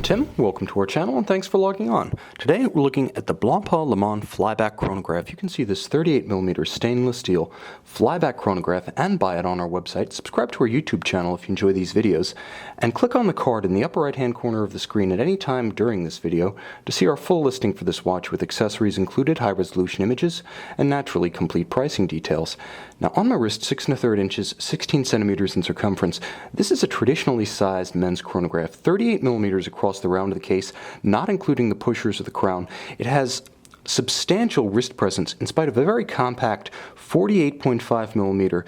Tim, welcome to our channel and thanks for logging on. Today we're looking at the Blancpain Leman Flyback Chronograph. You can see this 38mm stainless steel Flyback Chronograph and buy it on our website. Subscribe to our YouTube channel if you enjoy these videos and click on the card in the upper right hand corner of the screen at any time during this video to see our full listing for this watch with accessories included, high resolution images, and naturally complete pricing details. Now on my wrist, 6 1/3 inches, 16 centimeters in circumference, this is a traditionally sized men's chronograph, 38mm across the round of the case, not including the pushers or the crown. It has substantial wrist presence in spite of a very compact 48.5mm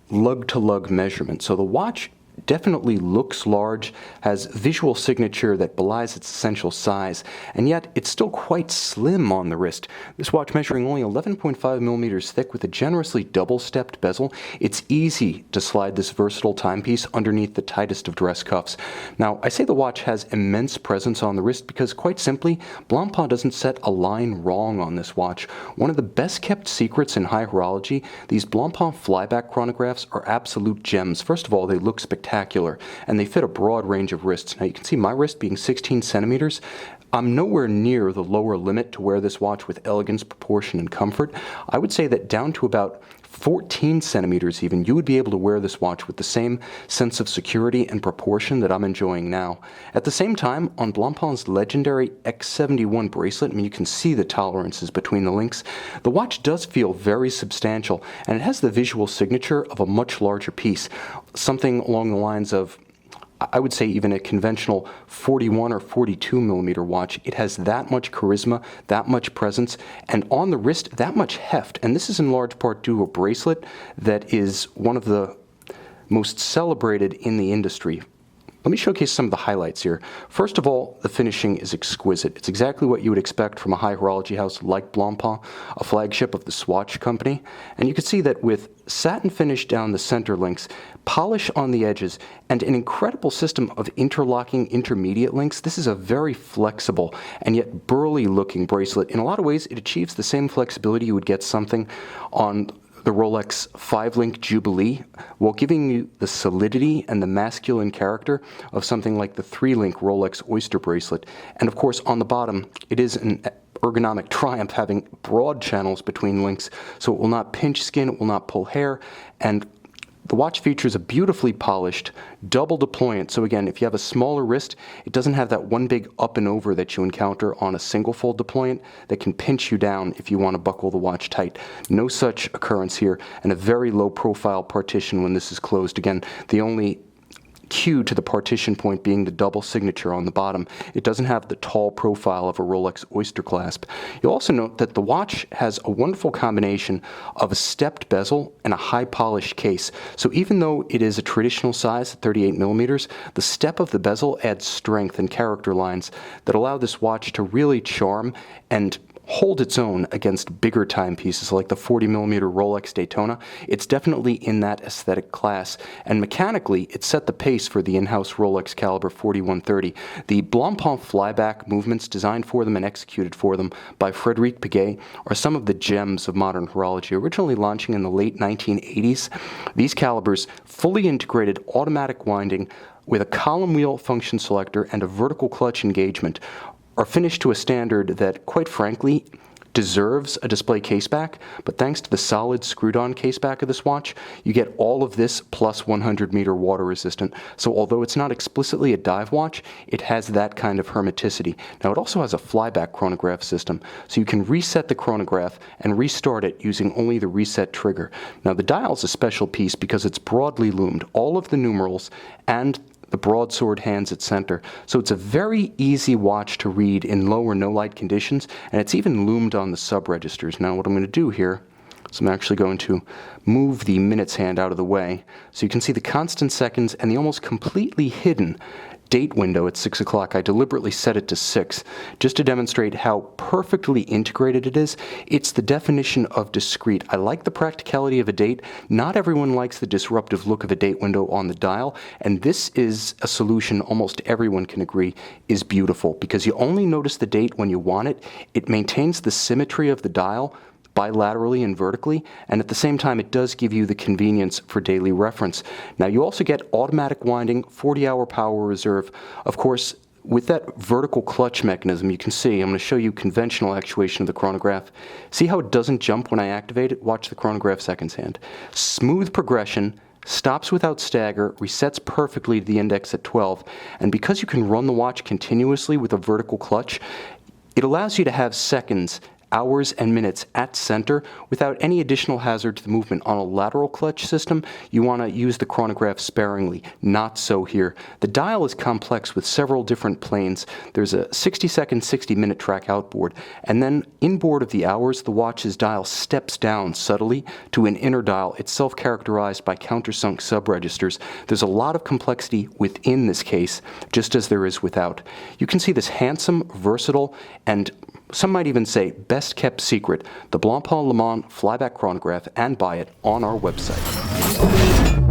lug-to-lug measurement. So the watch definitely looks large, has visual signature that belies its essential size, and yet it's still quite slim on the wrist. This watch measuring only 11.5mm thick with a generously double-stepped bezel, it's easy to slide this versatile timepiece underneath the tightest of dress cuffs. Now, I say the watch has immense presence on the wrist because, quite simply, Blancpain doesn't set a line wrong on this watch. One of the best-kept secrets in high horology, these Blancpain Flyback chronographs are absolute gems. First of all, they look spectacular, and they fit a broad range of wrists. Now you can see my wrist being 16 centimeters. I'm nowhere near the lower limit to wear this watch with elegance, proportion, and comfort. I would say that down to about 14 centimeters even, you would be able to wear this watch with the same sense of security and proportion that I'm enjoying now. At the same time, on Blancpain's legendary X71 bracelet, I mean, you can see the tolerances between the links, the watch does feel very substantial, and it has the visual signature of a much larger piece, something along the lines of, I would say, even a conventional 41 or 42mm watch. It has that much charisma, that much presence, and on the wrist, that much heft. And this is in large part due to a bracelet that is one of the most celebrated in the industry. Let me showcase some of the highlights here. First of all, the finishing is exquisite. It's exactly what you would expect from a high horology house like Blancpain, a flagship of the Swatch company. And you can see that with satin finish down the center links, polish on the edges, and an incredible system of interlocking intermediate links, this is a very flexible and yet burly looking bracelet. In a lot of ways, it achieves the same flexibility you would get something on the Rolex 5-link Jubilee, while giving you the solidity and the masculine character of something like the 3-link Rolex Oyster bracelet. And of course, on the bottom, it is an ergonomic triumph having broad channels between links, so it will not pinch skin, it will not pull hair, and the watch features a beautifully polished double deployant. So again, if you have a smaller wrist, it doesn't have that one big up and over that you encounter on a single fold deployant that can pinch you down if you want to buckle the watch tight. No such occurrence here, and a very low profile partition when this is closed. Again, the only cue to the partition point being the double signature on the bottom. It doesn't have the tall profile of a Rolex Oyster clasp. You'll also note that the watch has a wonderful combination of a stepped bezel and a high polished case. So even though it is a traditional size, 38mm, the step of the bezel adds strength and character lines that allow this watch to really charm and hold its own against bigger timepieces like the 40mm Rolex Daytona. It's definitely in that aesthetic class, and mechanically it set the pace for the in-house Rolex caliber 4130. The Blancpain Flyback movements designed for them and executed for them by Frédéric Piguet are some of the gems of modern horology. Originally launching in the late 1980s, these calibers fully integrated automatic winding with a column wheel function selector and a vertical clutch engagement are finished to a standard that, quite frankly, deserves a display caseback, but thanks to the solid screwed-on caseback of this watch, you get all of this plus 100-meter water resistant. So although it's not explicitly a dive watch, it has that kind of hermeticity. Now it also has a flyback chronograph system, so you can reset the chronograph and restart it using only the reset trigger. Now the dial is a special piece because it's broadly loomed, all of the numerals and the broadsword hands at center. So it's a very easy watch to read in low or no light conditions, and it's even loomed on the sub-registers. Now what I'm going to do here is I'm actually going to move the minutes hand out of the way so you can see the constant seconds and the almost completely hidden date window at 6 o'clock. I deliberately set it to 6 just to demonstrate how perfectly integrated it is. It's the definition of discrete. I like the practicality of a date. Not everyone likes the disruptive look of a date window on the dial, and this is a solution almost everyone can agree is beautiful because you only notice the date when you want it. It maintains the symmetry of the dial bilaterally and vertically, and at the same time it does give you the convenience for daily reference. Now you also get automatic winding, 40-hour power reserve. Of course, with that vertical clutch mechanism, you can see, I'm going to show you conventional actuation of the chronograph. See how it doesn't jump when I activate it? Watch the chronograph seconds hand. Smooth progression, stops without stagger, resets perfectly to the index at 12, and because you can run the watch continuously with a vertical clutch, it allows you to have seconds, hours, and minutes at center without any additional hazard to the movement. On a lateral clutch system, you want to use the chronograph sparingly. Not so here. The dial is complex with several different planes. There's a 60-second, 60-minute track outboard, and then inboard of the hours, the watch's dial steps down subtly to an inner dial, itself characterized by countersunk subregisters. There's a lot of complexity within this case, just as there is without. You can see this handsome, versatile, and some might even say best-kept secret, the Blancpain Leman Flyback Chronograph, and buy it on our website.